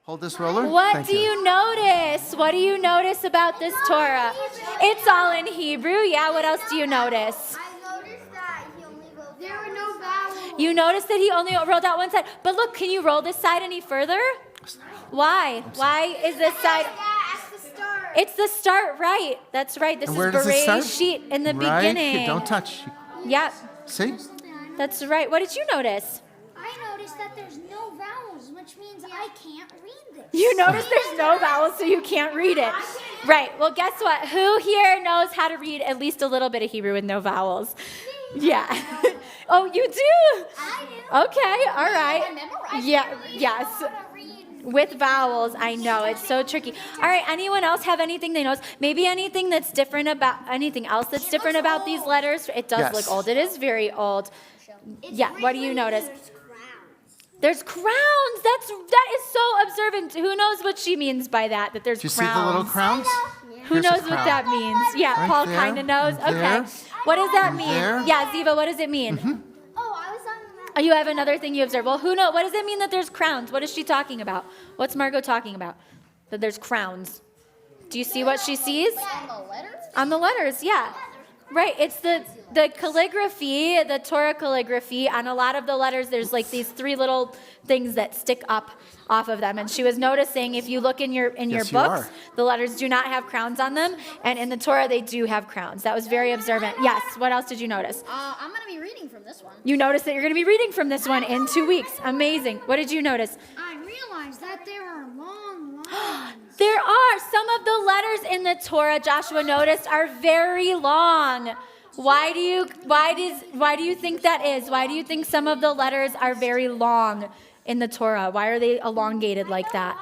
Hold this roller. What do you notice? What do you notice about this Torah? It's all in Hebrew. Yeah, what else do you notice? I noticed that he only wrote there were no vowels. You notice that he only rolled out one side. But look, can you roll this side any further? Why? Why is this side? It's the start, right? That's right. This is Bereshit in the beginning. Don't touch. Yep. See? That's right. What did you notice? I noticed that there's no vowels, which means I can't read this. You notice there's no vowels, so you can't read it. Right. Well, guess what? Who here knows how to read at least a little bit of Hebrew with no vowels? Yeah. Oh, you do? I do. Okay. All right. I memorized Yeah. Yes. With vowels, I know it's so tricky. All right, anyone else have anything they know? Maybe anything that's different about anything else that's different about these letters? It does look old. It is very old. Yeah. What do you notice? There's crowns. That is so observant. Who knows what she means by that? That there's Do you crowns. see the little crowns? Who knows what that means? Yeah, Right Paul there, kind of knows. and Okay. there, What does that and mean? there. Yeah, Ziva, what does it mean? Oh, I was on the map. Oh, you have another thing you observe. Well, who knows? What does it mean that there's crowns? What is she talking about? What's Margot talking about? That there's crowns. Do you see what she sees? On the letters? On the letters, yeah. Right, it's the calligraphy, the Torah calligraphy. On a lot of the letters, there's like these three little things that stick up off of them. And she was noticing, if you look in your Yes, you books, are. the letters do not have crowns on them. And in the Torah, they do have crowns. That was very observant. Yes, what else did you notice? I'm going to be reading from this one. You noticed that you're going to be reading from this one in 2 weeks. Amazing. What did you notice? I realized that there are long lines. There are. Some of the letters in the Torah, Joshua noticed, are very long. Why do you think that is? Why do you think some of the letters are very long in the Torah? Why are they elongated like that?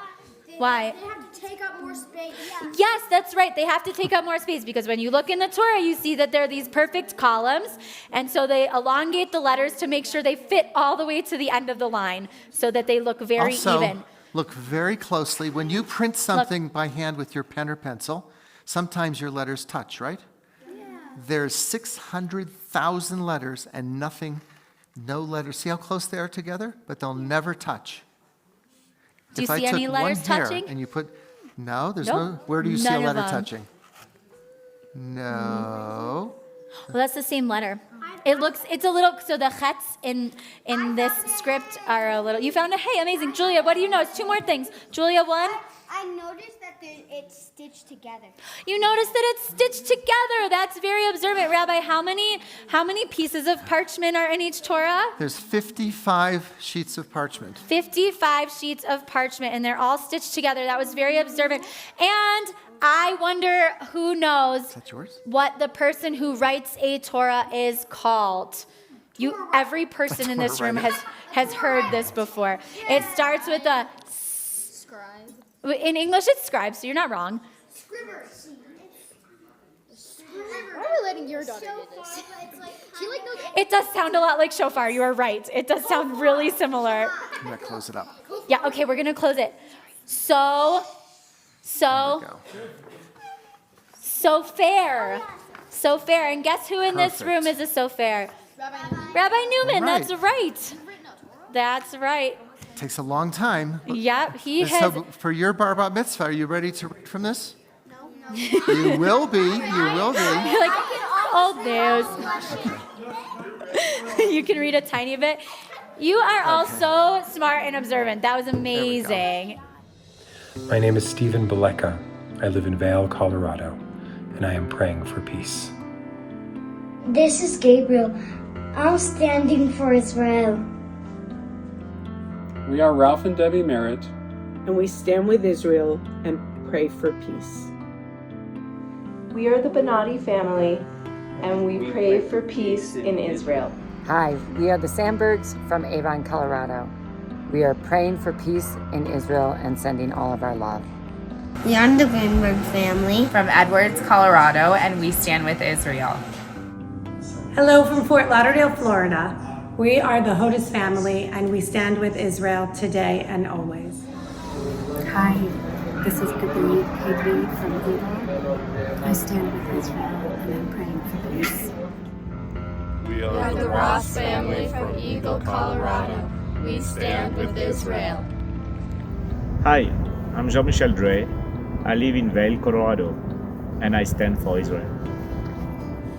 Why? They have to take up more space. Yes, that's right. They have to take up more space because when you look in the Torah, you see that there are these perfect columns. And so they elongate the letters to make sure they fit all the way to the end of the line so that they look very even. Look very closely. When you print something by hand with your pen or pencil, sometimes your letters touch, right? Yeah. There's 600,000 letters and no letters. See how close they are together? But they'll never touch. Do you If I see any took letters one hair touching? and you put, no, there's Nope. no, where do you see None a of letter them. touching? No. Well, that's the same letter. It's a little, so the chets in this script are a little, you found it? Hey, amazing. Julia, what do you know? It's two more things. Julia, one. I noticed that it's stitched together. You notice that it's stitched together. That's very observant. Rabbi, how many pieces of parchment are in each Torah? There's 55 sheets of parchment. 55 sheets of parchment, and they're all stitched together. That was very observant. And I wonder who knows Is that yours? what the person who writes a Torah is called. Every person in this room has heard this before. It starts with a Scribe. in English it's scribe, so you're not wrong. Scribbers. Why are we letting your daughter do this? She like knows. It does sound a lot like shofar. You are right. It does sound really similar. I'm going to close it up. Yeah, okay, we're going to close it. So There we go. fair. So fair. And guess who in this Perfect. room is a so fair? Rabbi Newman, Right. that's right. That's right. Takes a long time. Yep, he has. So for your bar bat mitzvah, are you ready to read from this? No. You will be. You will be. You're like, old news. You can read a tiny bit. You are all so smart and observant. That was amazing. My name is Stephen Beleka. I live in Vail, Colorado, and I am praying for peace. This is Gabriel. I'm standing for Israel. We are Ralph and Debbie Merritt. And we stand with Israel and pray for peace. We are the Benatti family, and we pray for peace in Israel. Hi, we are the Sandbergs from Avon, Colorado. We are praying for peace in Israel and sending all of our love. We are the Greenberg family. From Edwards, Colorado, and we stand with Israel. Hello from Fort Lauderdale, Florida. We are the Hodis family, and we stand with Israel today and always. Hi, this is Gabi Pedri from Vail. I stand with Israel, and I'm praying for peace. We are the Ross family from Eagle, Colorado. We stand with Israel. Hi, I'm Jean-Michel Dre. I live in Vail, Colorado, and I stand for Israel.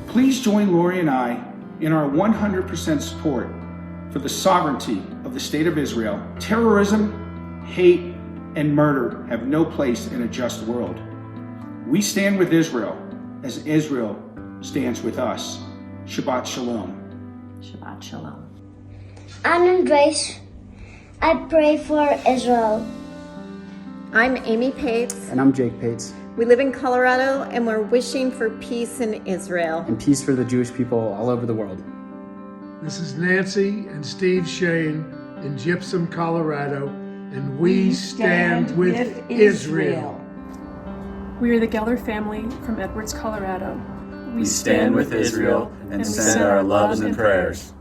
Please join Lori and I in our 100% support for the sovereignty of the State of Israel. Terrorism, hate, and murder have no place in a just world. We stand with Israel as Israel stands with us. Shabbat Shalom. Shabbat Shalom. I'm Andres. I pray for Israel. I'm Amy Pates. And I'm Jake Pates. We live in Colorado and we're wishing for peace in Israel. And peace for the Jewish people all over the world. This is Nancy and Steve Shane in Gypsum, Colorado, and we stand with Israel. We are the Geller family from Edwards, Colorado. We stand with Israel and send our loves and prayers.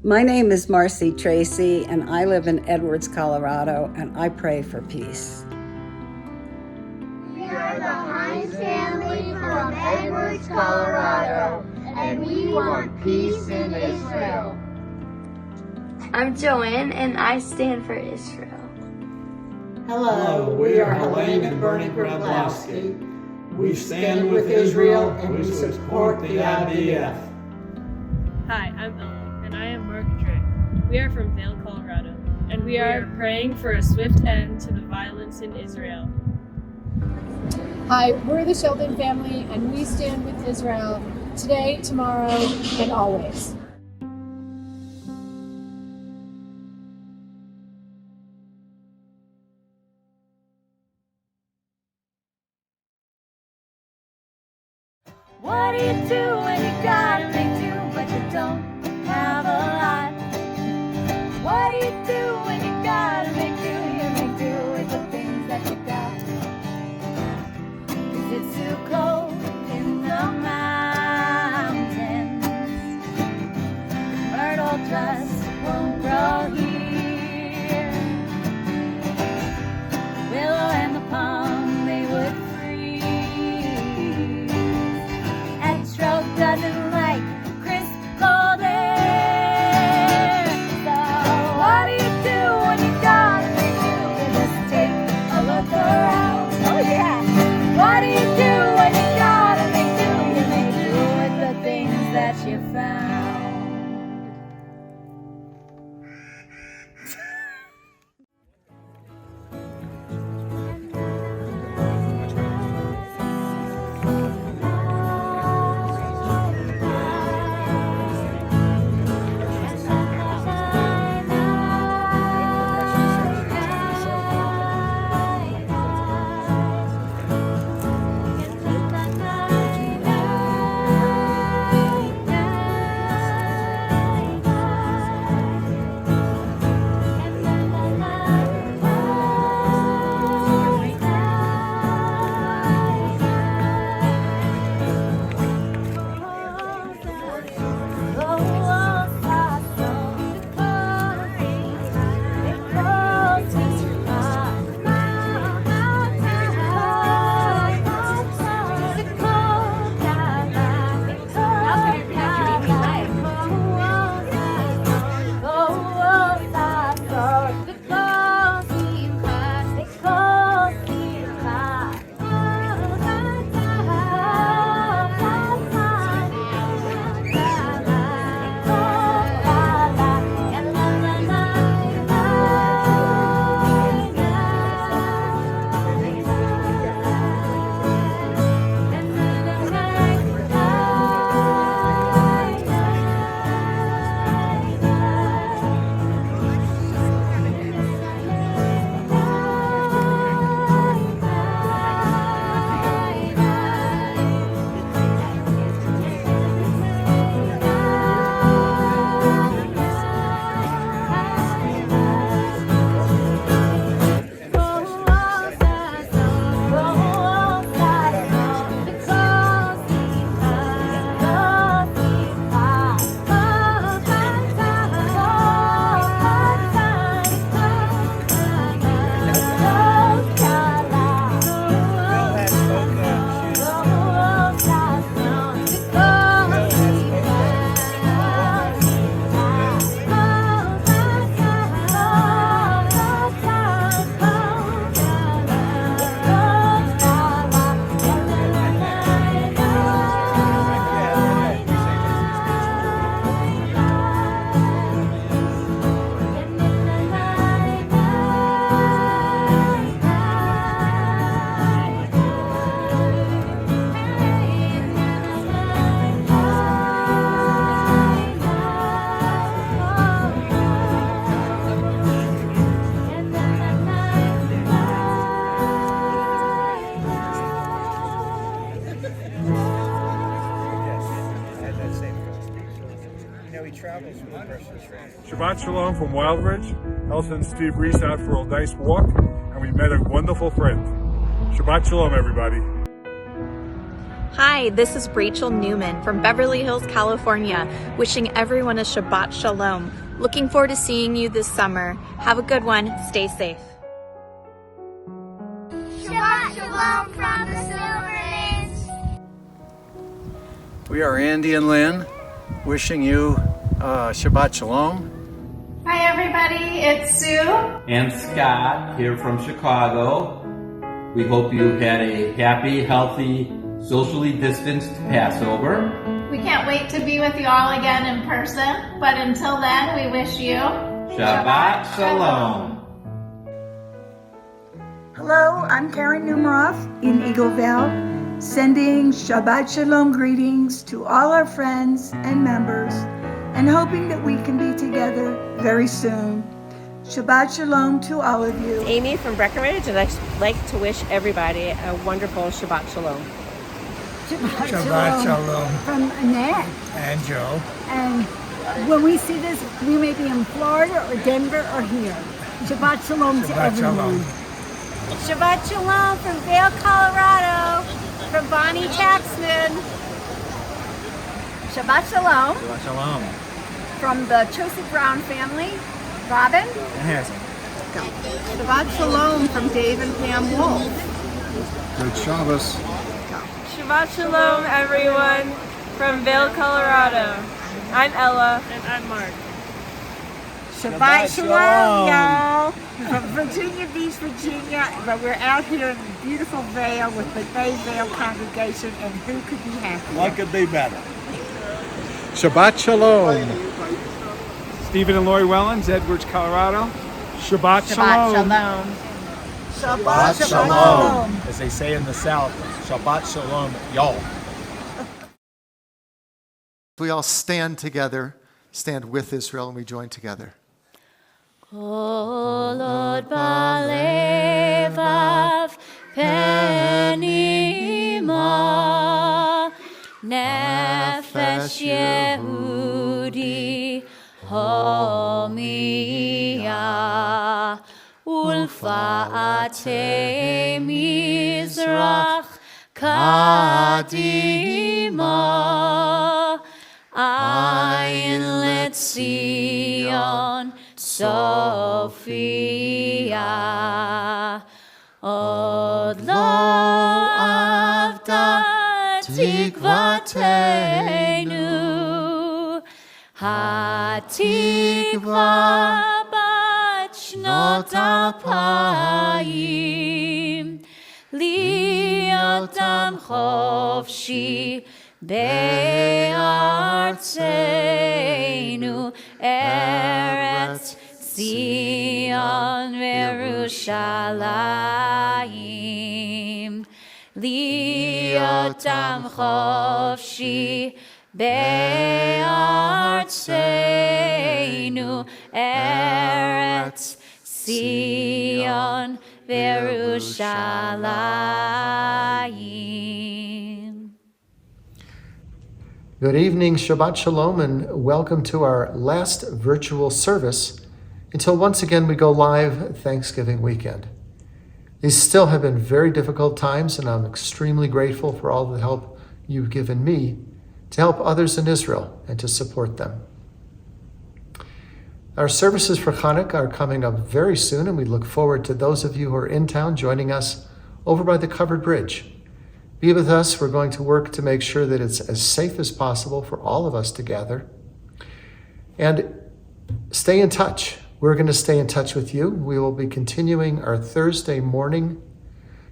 My name is Marcy Tracy, and I live in Edwards, Colorado, and I pray for peace. We are the Hines family from Edwards, Colorado, and we want peace in Israel. I'm Joanne, and I stand for Israel. Hello, we are Helene and Bernie Grabowski. We stand with Israel and we support the IDF. Hi, I'm Ellen, and I am Mark Drake. We are from Vail, Colorado, and we are praying for a swift end to the violence in Israel. Hi, we're the Sheldon family, and we stand with Israel today, tomorrow, and always. What do you do when you gotta make do, but you don't have a lot? What do you do when you gotta make do? You make do with the things that you got. 'Cause it's too cold in the mountains. Myrtle just won't grow here. Willow and the palm, they would doesn't like crisp cold air. So what do you do when you gotta make do? Just take a look around. Oh yeah. What do you do when you gotta make do? You make do with the things that you found. Shabbat Shalom from Wildridge. Elsa and Steve Reese out for a nice walk, and we met a wonderful friend. Shabbat Shalom, everybody. Hi, this is Rachel Newman from Beverly Hills, California, wishing everyone a Shabbat Shalom. Looking forward to seeing you this summer. Have a good one. Stay safe. Shabbat Shalom from the Silvermans. We are Andy and Lynn, wishing you Shabbat Shalom. Hi everybody, it's Sue. And Scott here from Chicago. We hope you had a happy, healthy, socially distanced Passover. We can't wait to be with you all again in person, but until then, we wish you Shabbat Shalom. Hello, I'm Karen Numeroff in Eagle Vail, sending Shabbat Shalom greetings to all our friends and members, and hoping that we can be together very soon. Shabbat Shalom to all of you. Amy from Breckenridge, and I'd like to wish everybody a wonderful Shabbat Shalom. Shabbat Shalom. From Annette. And Joe. And when we see this, we may be in Florida or Denver or here. Shabbat Shalom to everyone. Shabbat Shalom from Vail, Colorado, from Bonnie Taxman. Shabbat Shalom. Shabbat Shalom. From the Joseph Brown family, Robin. Shabbat Shalom from Dave and Pam Wolf. Good Shabbos. Shabbat Shalom, everyone, from Vail, Colorado. I'm Ella. And I'm Mark. Shabbat Shalom, y'all. From Virginia Beach, Virginia, but we're out here in beautiful Vail with the Vail congregation, and who could be happier? What could be better? Shabbat Shalom. Stephen and Lori Wellens, Edwards, Colorado. Shabbat Shalom. Shabbat Shalom. As they say in the South, Shabbat Shalom, y'all. We all stand together, stand with Israel, and we join together. Kolot balevav penima nefesh Yehudi homiya ulfaate mizrach kadima ayin letzion Sophia, od lo avda tikvateinu, hatikva bat shnot alpayim, liyotam chofshi be'artzeinu, eretz Zion Yerushalayim, liyotam chofshi be'artzeinu, eretz Zion Yerushalayim. Good evening, Shabbat Shalom, and welcome to our last virtual service until once again we go live Thanksgiving weekend. These still have been very difficult times, and I'm extremely grateful for all the help you've given me to help others in Israel and to support them. Our services for Hanukkah are coming up very soon, and we look forward to those of you who are in town joining us over by the covered bridge. Be with us. We're going to work to make sure that it's as safe as possible for all of us to gather. And stay in touch. We're going to stay in touch with you. We will be continuing our Thursday morning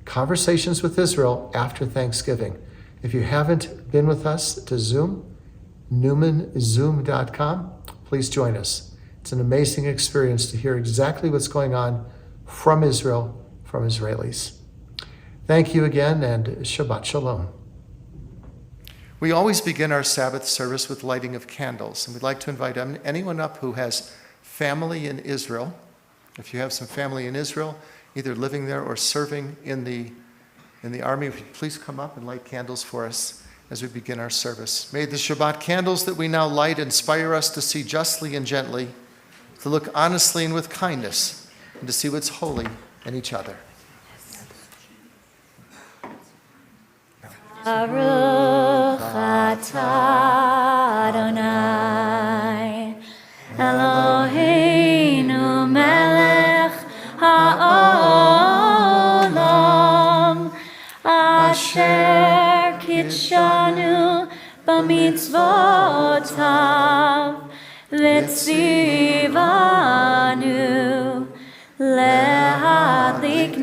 conversations with Israel after Thanksgiving. If you haven't been with us to Zoom, newmanzoom.com, please join us. It's an amazing experience to hear exactly what's going on from Israel, from Israelis. Thank you again, and Shabbat Shalom. We always begin our Sabbath service with lighting of candles, and we'd like to invite anyone up who has family in Israel. If you have some family in Israel, either living there or serving in the army, please come up and light candles for us as we begin our service. May the Shabbat candles that we now light inspire us to see justly and gently, to look honestly and with kindness, and to see what's holy in each other. Baruch atah Adonai Eloheinu melech ha'olam asher kitshanu b'mitzvotav v'tzivanu lehadlik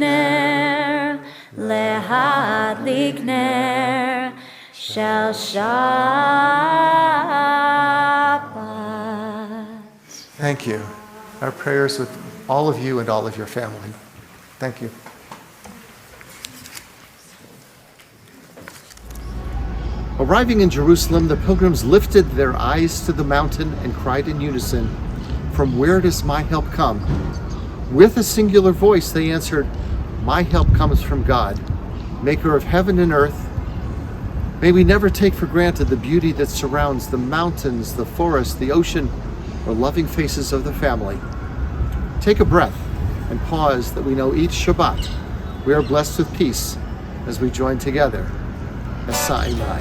ner shel Shabbat. Thank you. Our prayers with all of you and all of your family. Thank you. Arriving in Jerusalem, the pilgrims lifted their eyes to the mountain and cried in unison, "From where does my help come?" With a singular voice, they answered, "My help comes from God, maker of heaven and earth." May we never take for granted the beauty that surrounds the mountains, the forest, the ocean, or loving faces of the family. Take a breath and pause that we know each Shabbat we are blessed with peace as we join together as Sinai.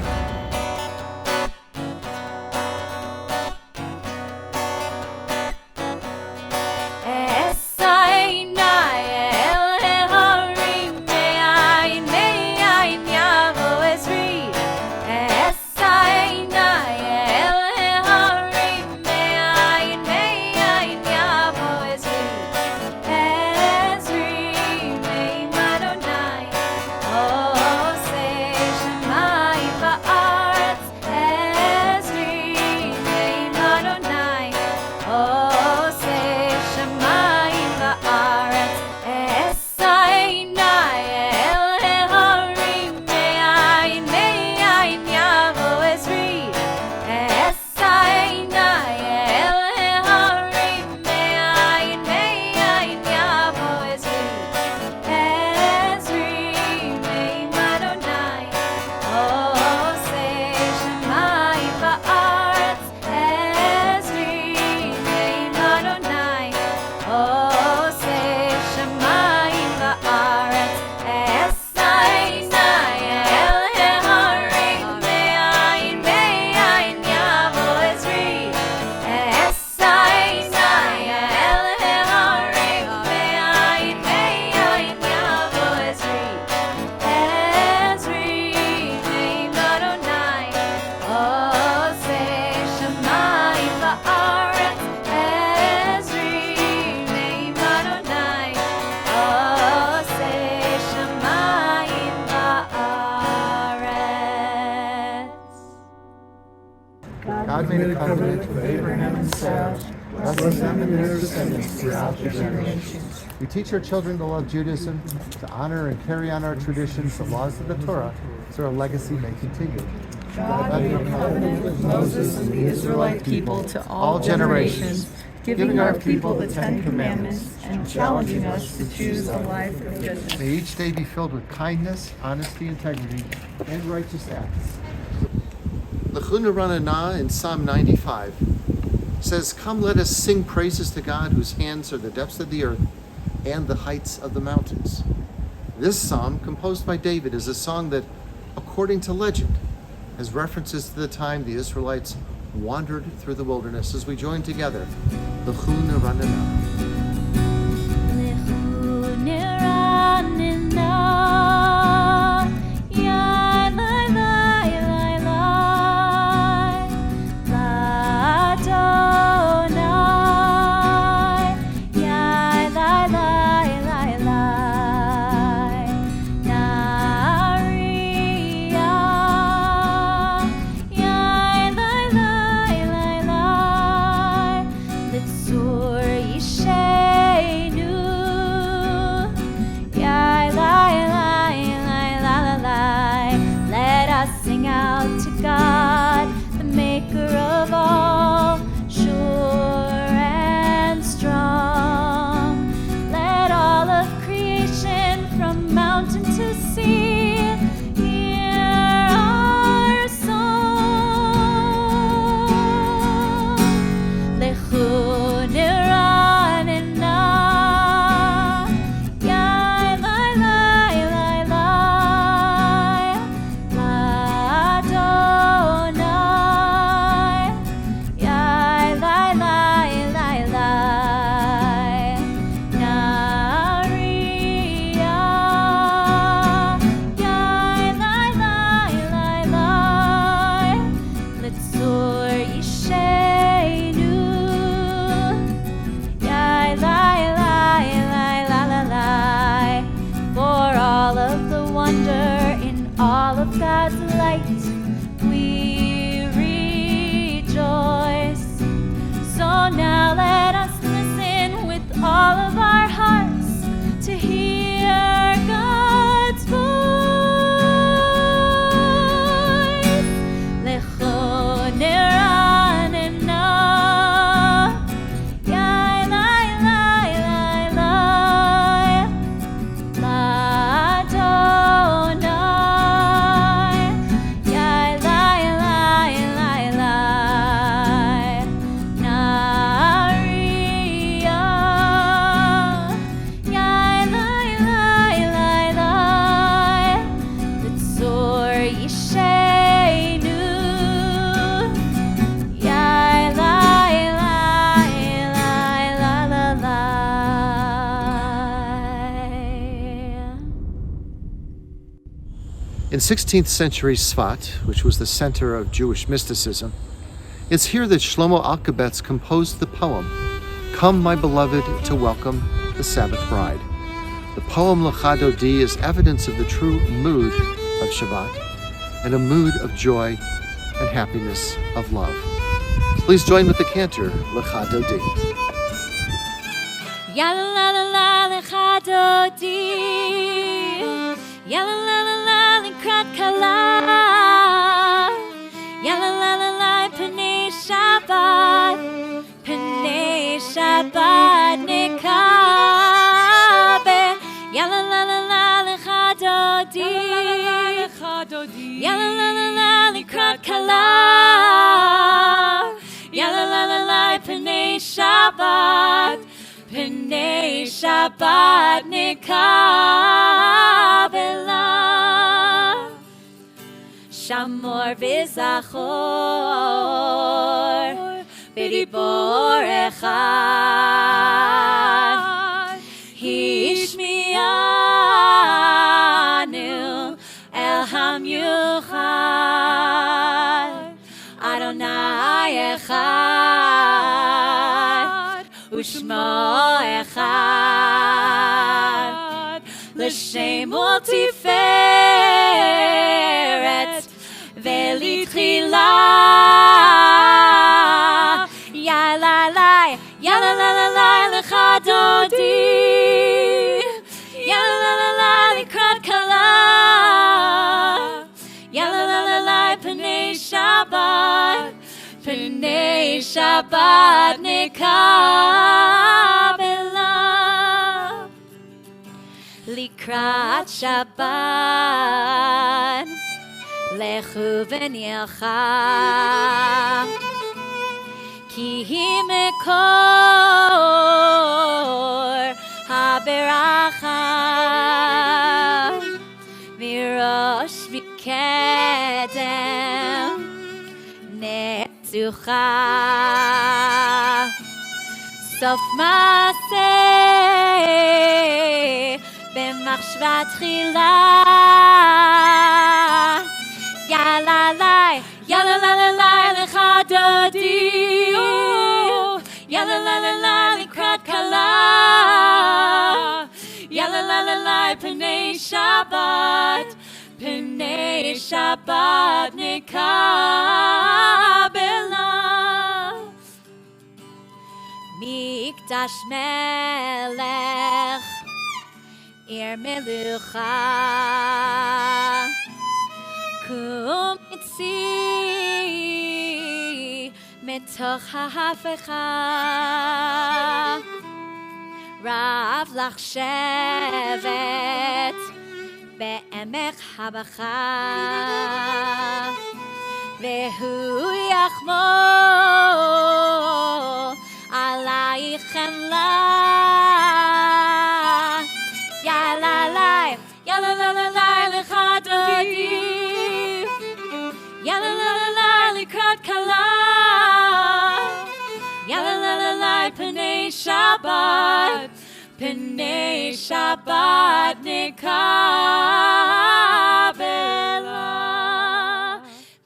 God made a covenant with Abraham and Sarah, blessing them and their descendants throughout the generations. We teach our children to love Judaism, to honor and carry on our traditions, the laws of the Torah, so our legacy may continue. God made a covenant with Moses and the Israelite people to all generations, giving our people the Ten Commandments and challenging us to choose a life of goodness. May each day be filled with kindness, honesty, integrity, and righteous acts. L'chuna Ranana in Psalm 95 says, "Come, let us sing praises to God, whose hands are the depths of the earth and the heights of the mountains." This psalm, composed by David, is a song that, according to legend, has references to the time the Israelites wandered through the wilderness. As we join together, L'chuna Ranana. Mountain to sea, hear our In 16th century Sfat, which was the center of Jewish mysticism, it's here that Shlomo Alkabetz composed the poem, Come, My Beloved, to Welcome the Sabbath Bride. The poem Lecha Dodi is evidence of the true mood of Shabbat and a mood of joy and happiness of love. Please join with the cantor, Lecha Dodi. Ya la la la la lecha dodi, ya la la la la lekrat kala, ya la la la la pnei Shabbat, pnei Shabbat nekabe, ya la la la la lecha dodi, ya la la la la lekrat kala, ya la la la la pnei Shabbat. Pnei Shabbat nekabela Shamor v'zachor B'dibor echad Hishmianu El Hamyuchad Adonai echad Ushmo echad L'shem ultiferet V'litchila Ya la la lecha dodi Ya la la likrat kala Ya la la pnei Shabbat Pnei Shabbat nekabela Likrat Shabbat Lechu v'nilcha Ki hi mekor haberacha Mirosh v'kedem Zucha Sof Maseh B'machshvat Tchila Ya la la lecha dodi Ya la la likrat kala Ya la pnei Shabbat Pnei Shabbat nekabela Mikdash melech Ir melucha Kum itzi Metoch ha'hafecha Rav lach shevet Be'emek habacha Vehu yachmol Alayich chemla Ya la la lecha dodi Ya la la likrat kala Ya la la pnei Shabbat Pnei Shabbat nekabela.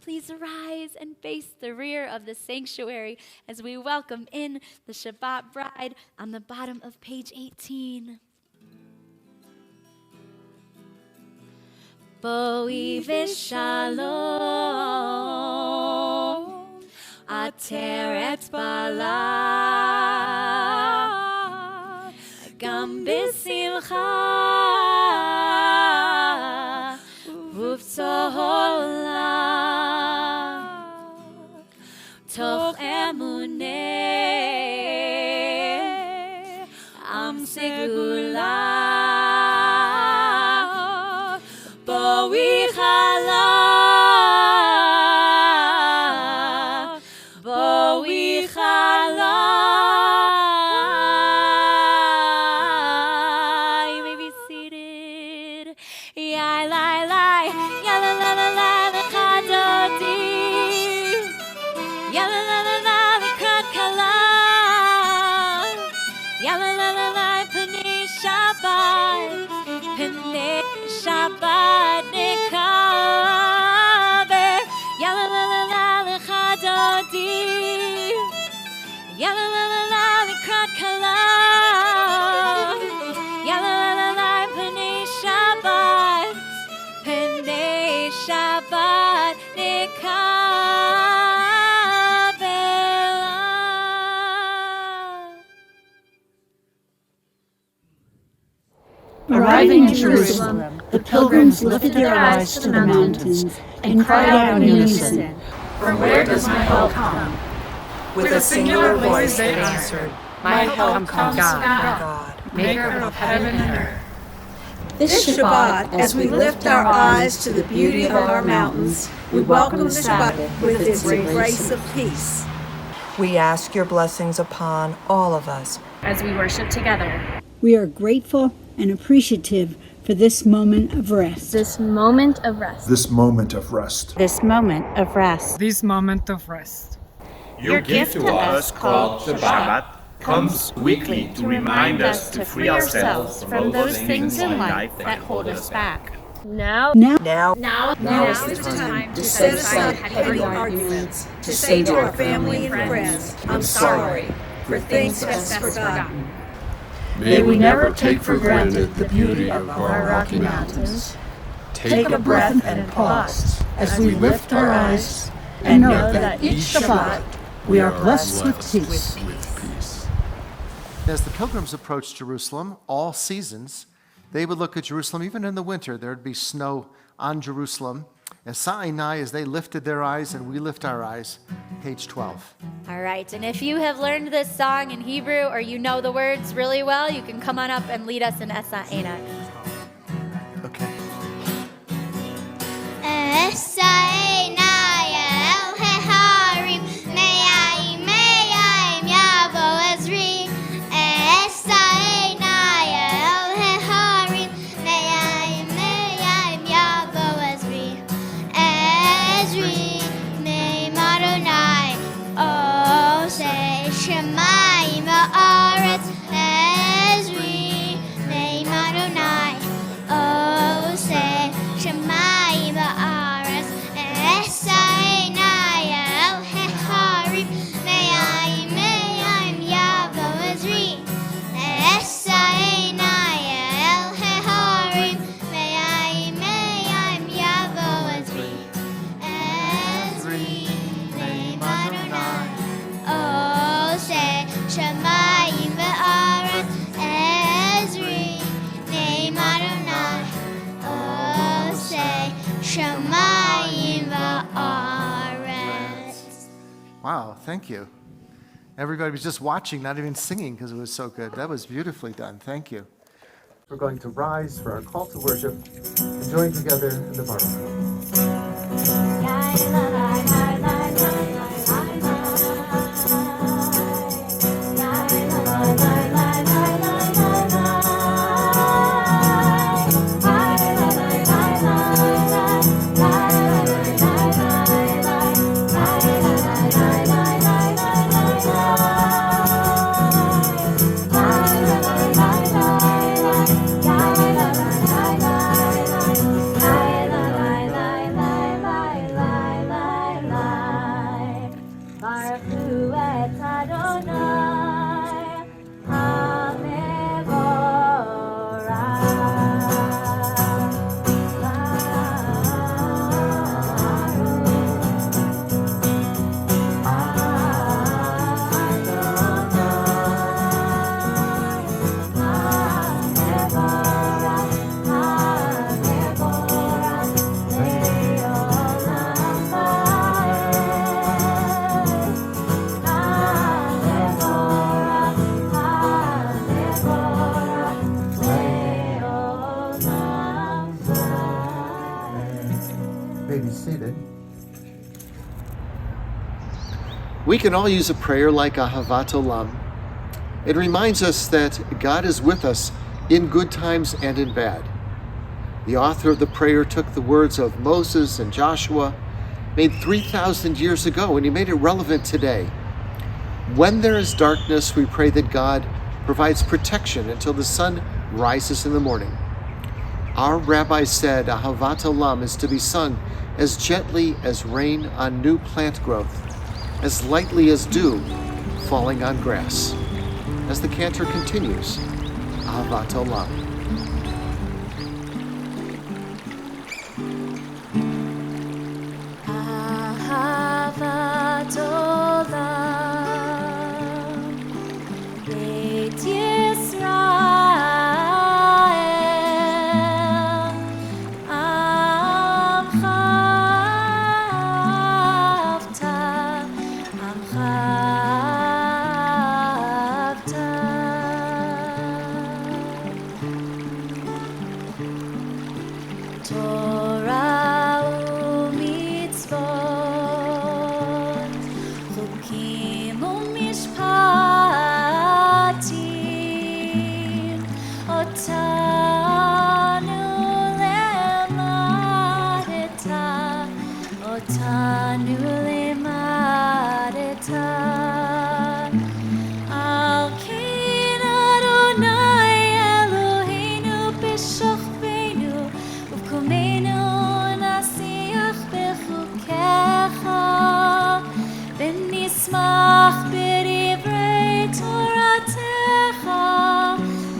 Please rise and face the rear of the sanctuary as we welcome in the Shabbat bride on the bottom of page 18. Boi v'shalom Ateret bala Gam b'simcha Uv'tzola Toch emuneh Am segula Boi chala You may be seated. Ya la la lecha dodi Ya la la likrat kala Ya la pnei Shabbat Arriving in Jerusalem, the pilgrims lifted their eyes to the mountains and cried out in unison, "From where does my help come?" With a singular voice they answered, "My help comes from God, maker of heaven and earth." This Shabbat, as we lift our eyes to the beauty of our mountains, we welcome the Sabbath with its grace of peace. We ask your blessings upon all of us as we worship together. We are grateful and appreciative for this moment of rest. This moment of rest. This moment of rest. This moment of rest. This moment of rest. Your gift to us, called Shabbat, comes weekly to remind us to free ourselves from those things in life that hold us back. Now is the time to set aside petty arguments, to say to our family and friends, "I'm sorry," for things best forgotten. May we never take for granted the beauty of our Rocky Mountains. Take a breath and pause as we lift our eyes and know that each Shabbat we are blessed with peace. As the pilgrims approached Jerusalem, all seasons, they would look at Jerusalem. Even in the winter, there would be snow on Jerusalem. As Sinai, as they lifted their eyes and we lift our eyes, page 12. All right, and if you have learned this song in Hebrew or you know the words really well, you can come on up and lead us in Esa Ena. Okay. Wow, thank you. Everybody was just watching, not even singing because it was so good. That was beautifully done. Thank you. We're going to rise for our call to worship and join together in the Baruch. We can all use a prayer like Ahavat Olam. It reminds us that God is with us in good times and in bad. The author of the prayer took the words of Moses and Joshua, made 3,000 years ago, and he made it relevant today. When there is darkness, we pray that God provides protection until the sun rises in the morning. Our rabbi said Ahavat Olam is to be sung as gently as rain on new plant growth, as lightly as dew falling on grass. As the cantor continues, Ahavat Olam. Ahavat Olam, Beit Yisrael, banu lemadeta al kein Adonai Eloheinu b'shachvenu uvkumenu nasiach bechukecha v'nismach b'divrei Toratecha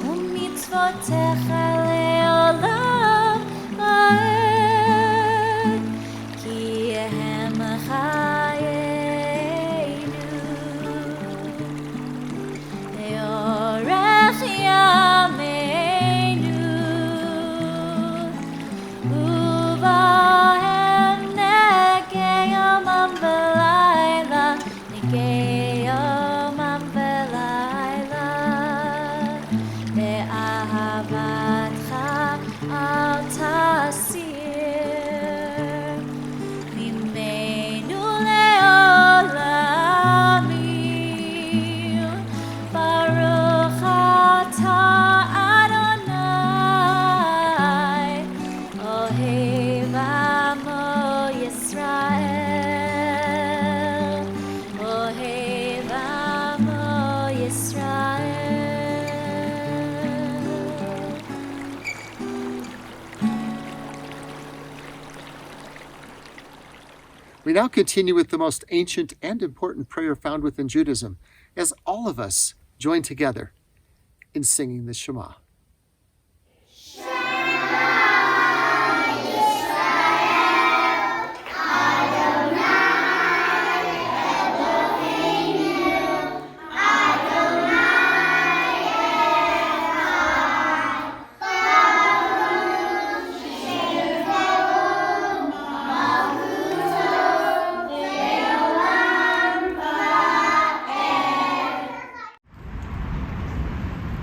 u'mitzvotecha le'olam va'ed ki hem chayenu le'orech yameinu uvahem negei yomam v'layla negei yomam v'layla ve'ahavatcha al tasir mimenu le'olamim Baruch atah Adonai Ohev amo Yisrael Ohev amo Yisrael. We now continue with the most ancient and important prayer found within Judaism, as all of us join together in singing the Shema.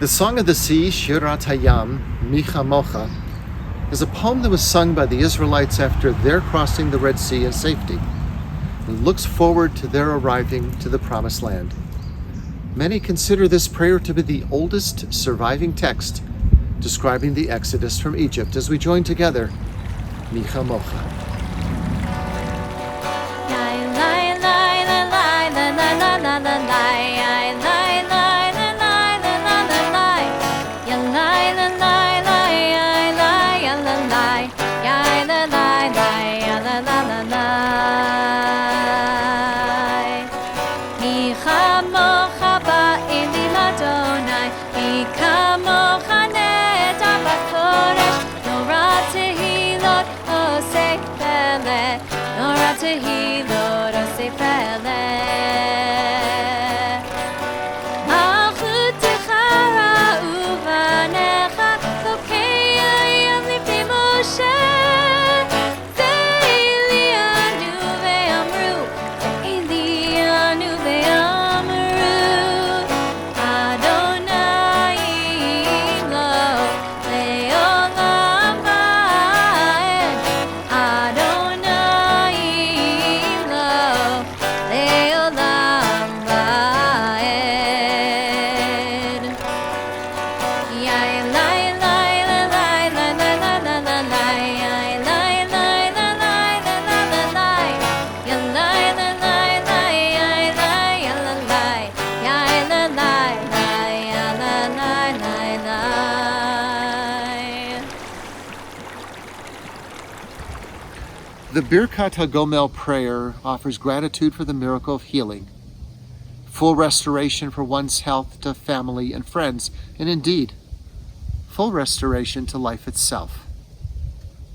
The Song of the Sea, Shirat Hayam, Micha Mocha, is a poem that was sung by the Israelites after their crossing the Red Sea in safety and looks forward to their arriving to the Promised Land. Many consider this prayer to be the oldest surviving text describing the Exodus from Egypt, as we join together, Micha Mocha. The Birkat HaGomel prayer offers gratitude for the miracle of healing, full restoration for one's health, to family and friends, and indeed, full restoration to life itself.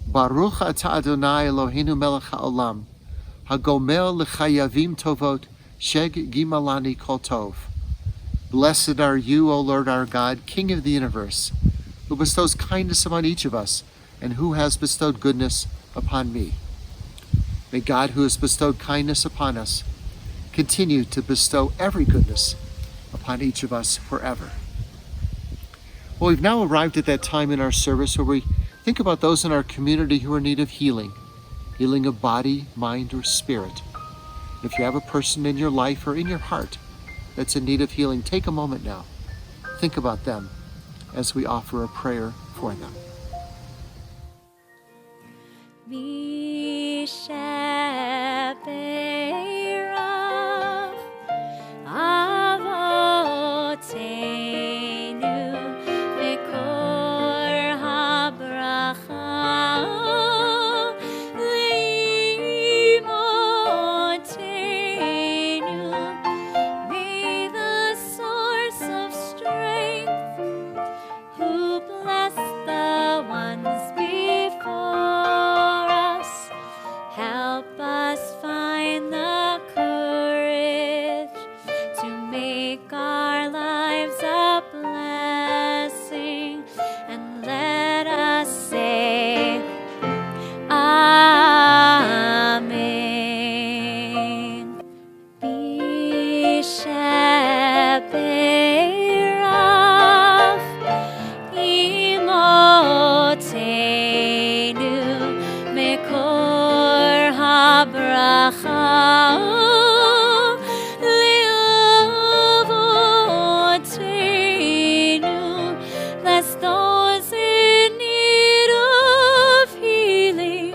Baruch atah Adonai Eloheinu melech haolam, hagomel l'chayavim tovot, sheg gimalani kol tov. Blessed are you, O Lord our God, King of the universe, who bestows kindness upon each of us, and who has bestowed goodness upon me. May God, who has bestowed kindness upon us, continue to bestow every goodness upon each of us forever. Well, we've now arrived at that time in our service where we think about those in our community who are in need of healing of body, mind, or spirit. If you have a person in your life or in your heart that's in need of healing, take a moment now. Think about them as we offer a prayer for them. Vishepe Bless those in need of healing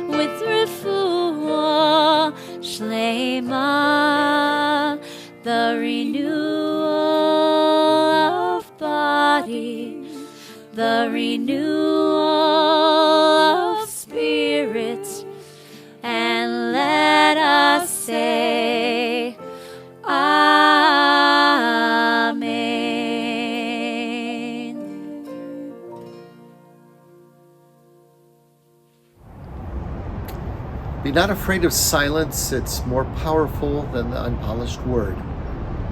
with refuah shlema, the renewal of body, the renewal of spirit, and let us say, Amen. Be not afraid of silence. It's more powerful than the unpolished word.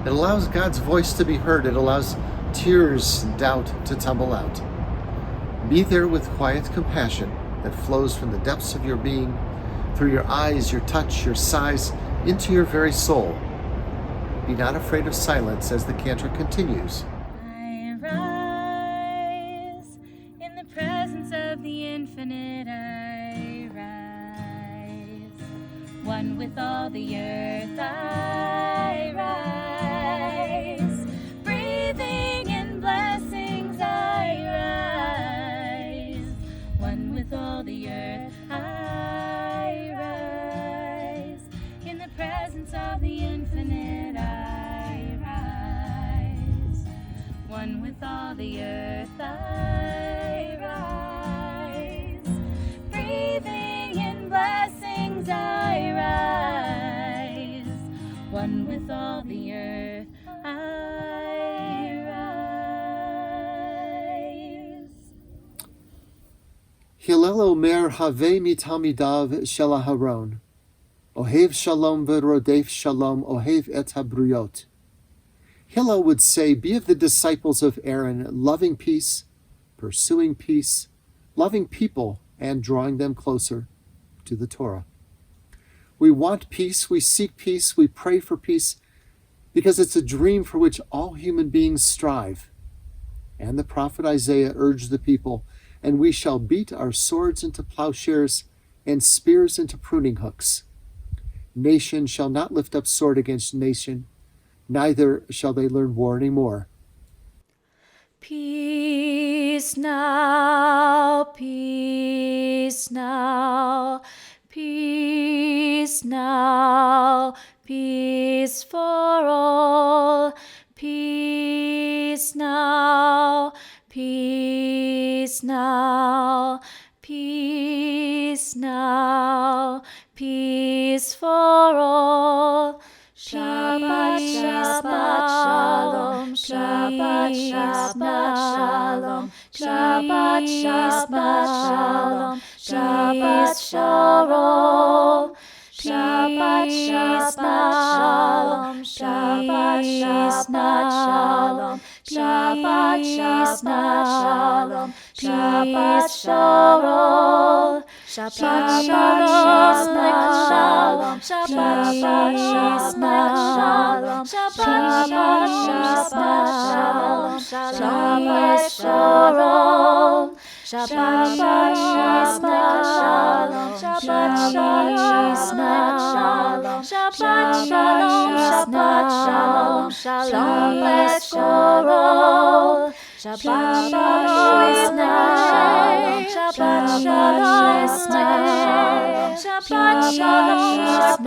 It allows God's voice to be heard. It allows tears and doubt to tumble out. Be there with quiet compassion that flows from the depths of your being, through your eyes, your touch, your sighs, into your very soul. Be not afraid of silence as the cantor continues. I rise in the presence of the infinite. I rise, one with all the earth. I rise, breathing in blessings. I rise, one with all the earth. I rise in the presence of the infinite. I rise, one with all the earth. I rise, breathing in blessings. I rise, one with all the earth. I rise. Hillel Omer Have mitamidav shel Aharon. Ohev shalom v'rodef shalom, ohev et habruyot. Hillel would say, be of the disciples of Aaron, loving peace, pursuing peace, loving people, and drawing them closer to the Torah. We want peace, we seek peace, we pray for peace, because it's a dream for which all human beings strive. And the prophet Isaiah urged the people, and we shall beat our swords into plowshares and spears into pruning hooks. Nation shall not lift up sword against nation, neither shall they learn war any more. Peace now, peace now, peace now, peace for all. Peace now, peace now, peace now, peace for all. Shabbat, Shabbat, Shalom, Shabbat, Shabbat, Shalom, Shabbat, Shabbat, Shalom, Shabbat, Shalom, Shabbat, Shabbat, Shalom, Shabbat, Shabbat, Shalom, Shabbat, Shabbat, Shalom, Shabbat, Shalom. Shabbat shalom, shalom, Shabbat shalom, Shabbat shalom, Shabbat shalom, Shabbat shalom, Shabbat shalom, Shabbat shalom, Shabbat shalom. Shabbat shalom, Shabbat shalom,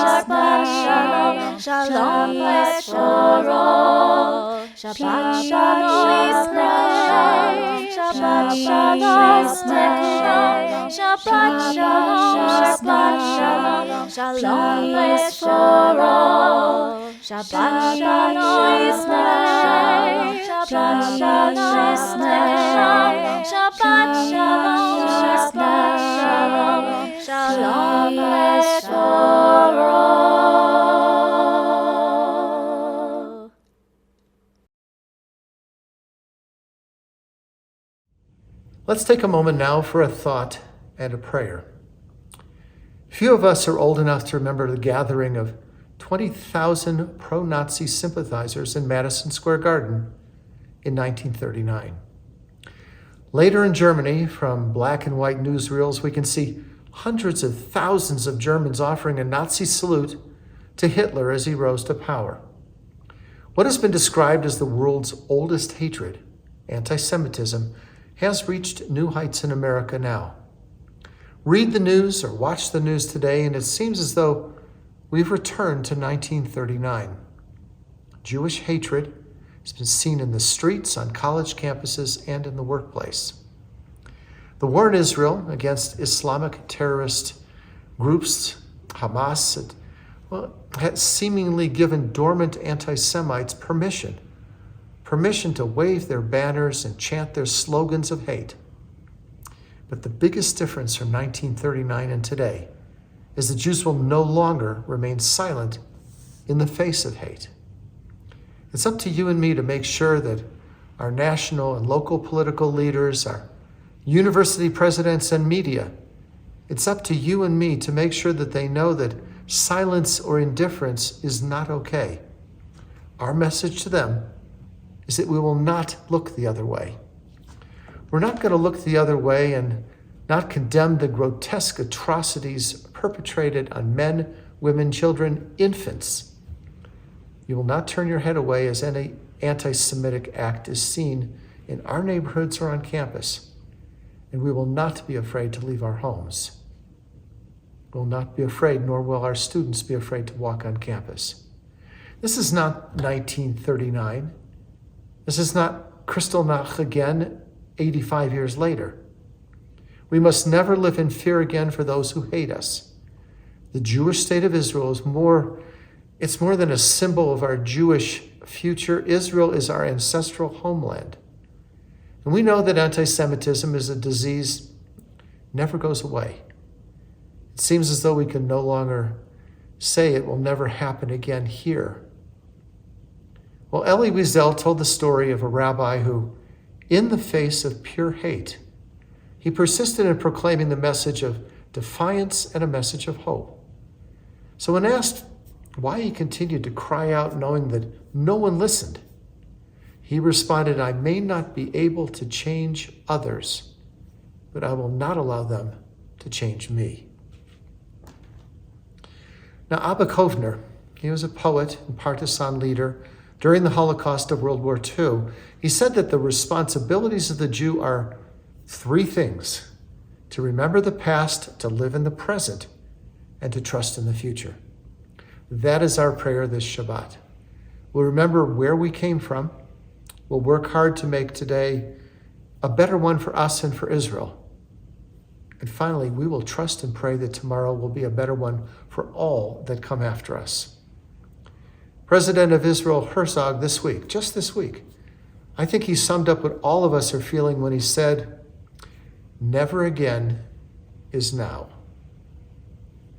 Shabbat shalom, Shalom Torah. Shabbat shalom, Shabbat shalom, Shabbat shalom, Shalom Torah. Shabbat shalom, Shabbat shalom, Shabbat shalom, Shalom Torah. Shabbat shalom, Shabbat shalom, Shalom Torah. Let's take a moment now for a thought and a prayer. Few of us are old enough to remember the gathering of 20,000 pro-Nazi sympathizers in Madison Square Garden in 1939. Later in Germany, from black and white newsreels, we can see hundreds of thousands of Germans offering a Nazi salute to Hitler as he rose to power. What has been described as the world's oldest hatred, anti-Semitism, has reached new heights in America now. Read the news or watch the news today, and it seems as though we've returned to 1939. Jewish hatred has been seen in the streets, on college campuses, and in the workplace. The war in Israel against Islamic terrorist groups, Hamas, has seemingly given dormant anti-Semites permission to wave their banners and chant their slogans of hate. But the biggest difference from 1939 and today is that Jews will no longer remain silent in the face of hate. It's up to you and me to make sure that our national and local political leaders, our university presidents and media, it's up to you and me to make sure that they know that silence or indifference is not okay. Our message to them is that we will not look the other way. We're not going to look the other way and not condemn the grotesque atrocities perpetrated on men, women, children, infants. You will not turn your head away as any anti-Semitic act is seen in our neighborhoods or on campus. And we will not be afraid to leave our homes. We will not be afraid, nor will our students be afraid to walk on campus. This is not 1939. This is not Kristallnacht again, 85 years later. We must never live in fear again for those who hate us. The Jewish state of Israel is more than a symbol of our Jewish future. Israel is our ancestral homeland. And we know that anti-Semitism is a disease never goes away. It seems as though we can no longer say it will never happen again here. Well, Elie Wiesel told the story of a rabbi who, in the face of pure hate, he persisted in proclaiming the message of defiance and a message of hope. So when asked why he continued to cry out knowing that no one listened, he responded, "I may not be able to change others, but I will not allow them to change me." Now, Abba Kovner, he was a poet and partisan leader during the Holocaust of World War II. He said that the responsibilities of the Jew are three things: to remember the past, to live in the present, and to trust in the future. That is our prayer this Shabbat. We'll remember where we came from. We'll work hard to make today a better one for us and for Israel. And finally, we will trust and pray that tomorrow will be a better one for all that come after us. President of Israel Herzog just this week, I think he summed up what all of us are feeling when he said, "Never again is now.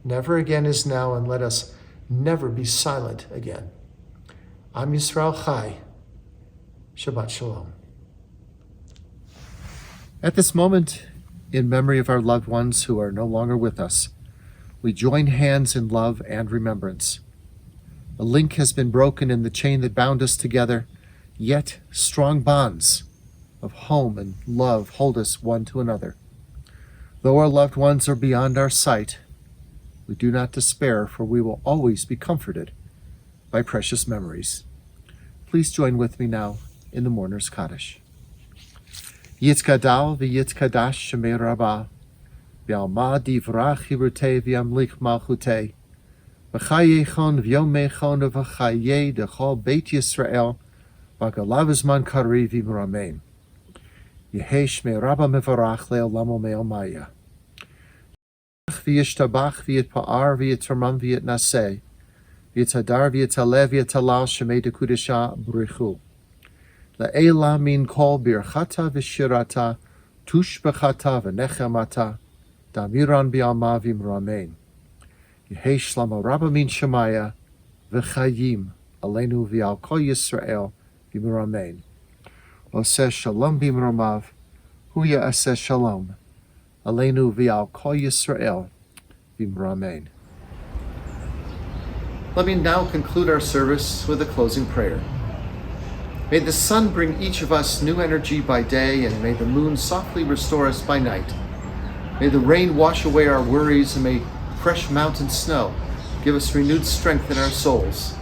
Never again is now, and let us never be silent again. Am Yisrael Chai. Shabbat Shalom." At this moment, in memory of our loved ones who are no longer with us, we join hands in love and remembrance. A link has been broken in the chain that bound us together, yet strong bonds of home and love hold us one to another. Though our loved ones are beyond our sight, we do not despair, for we will always be comforted by precious memories. Please join with me now in the Mourner's Kaddish. Yitkadal v'yitkadash shemei rabbah, v'alma divrach hirutei v'yamlich malchutei, v'chayechon v'yomechon v'chayei dechol Beit Yisrael, v'galav zman kari v'mramein. Yehei shmei rabbah mevarach le'olam u'me'omaya. V'yishtabach v'yitpa'ar v'yitramam v'yitnaseh, v'yitadar v'yitaleh v'yitalal shemei dekudesha b'richu. La'ela min kol birchata v'shirata, tushbechata v'nechamata, damiran bi'alma v'mramein. Yehei shlama rabba min shemaya, v'chayim aleinu v'al kol Yisrael v'mramein. Oseh shalom b'mromav, hu ya'aseh shalom, aleinu v'al kol Yisrael v'mramein. Let me now conclude our service with a closing prayer. May the sun bring each of us new energy by day, and may the moon softly restore us by night. May the rain wash away our worries, and may fresh mountain snow give us renewed strength in our souls.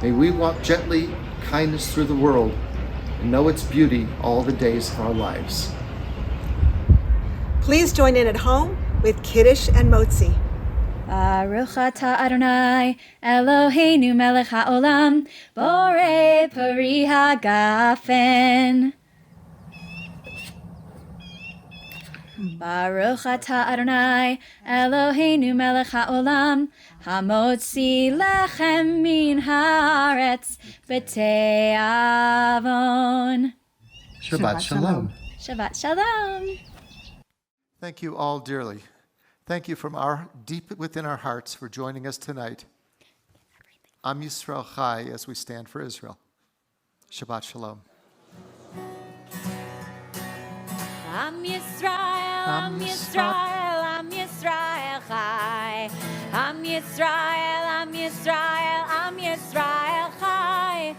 May we walk gently, kindness through the world, and know its beauty all the days of our lives. Please join in at home with Kiddush and Motzi. Baruch atah Adonai, Eloheinu melech haolam, borei pari hagafen. Baruch atah Adonai, Eloheinu melech haolam, hamotzi lechem min haaretz b'te'avon. Shabbat Shalom. Shabbat Shalom. Thank you all dearly. Thank you from deep within our hearts for joining us tonight. Am Yisrael Chai as we stand for Israel. Shabbat Shalom. Am Yisrael, Am Yisrael, Am Yisrael Chai. Am Yisrael, Am Yisrael, Am Yisrael Chai.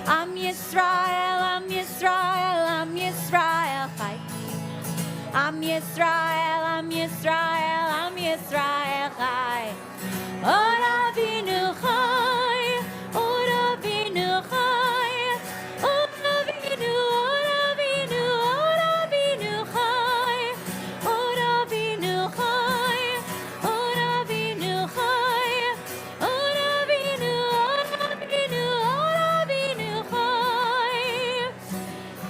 Am Yisrael, Am Yisrael, Am Yisrael Chai. Am Yisrael, Am Yisrael, Am Yisrael Chai. Or Avinu Chai, Or Avinu Chai, Or Avinu, Or Avinu, Or Avinu Chai, Or Avinu Chai, Or Avinu Chai, Or Avinu, Or Avinu, Or Avinu Chai.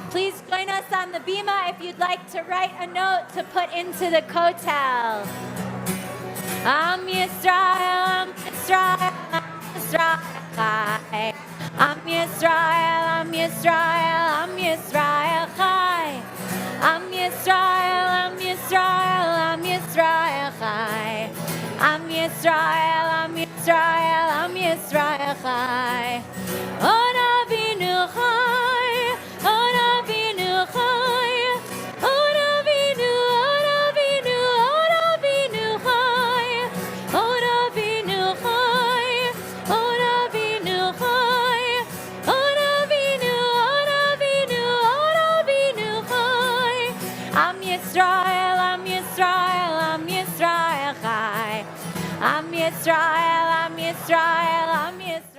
Please join us on the bima if you'd like to write a note to put into the kotel. Am Yisrael, Am Yisrael, Am Yisrael Chai. Am Yisrael, Am Yisrael, Am Yisrael Chai. Am Yisrael, Am Yisrael, Am Yisrael Chai. Am Yisrael, Am Yisrael, Am Yisrael Chai. Or Avinu Chai, Or Avinu Chai, Or Avinu, Or Avinu, Or Avinu Chai, Or Avinu Chai, Or Avinu Chai, Or Avinu, Or Avinu, Or Avinu Chai. Am Yisrael, Am Yisrael, Am Yisrael Chai. Am Yisrael, Am Yisrael, Am Yisrael.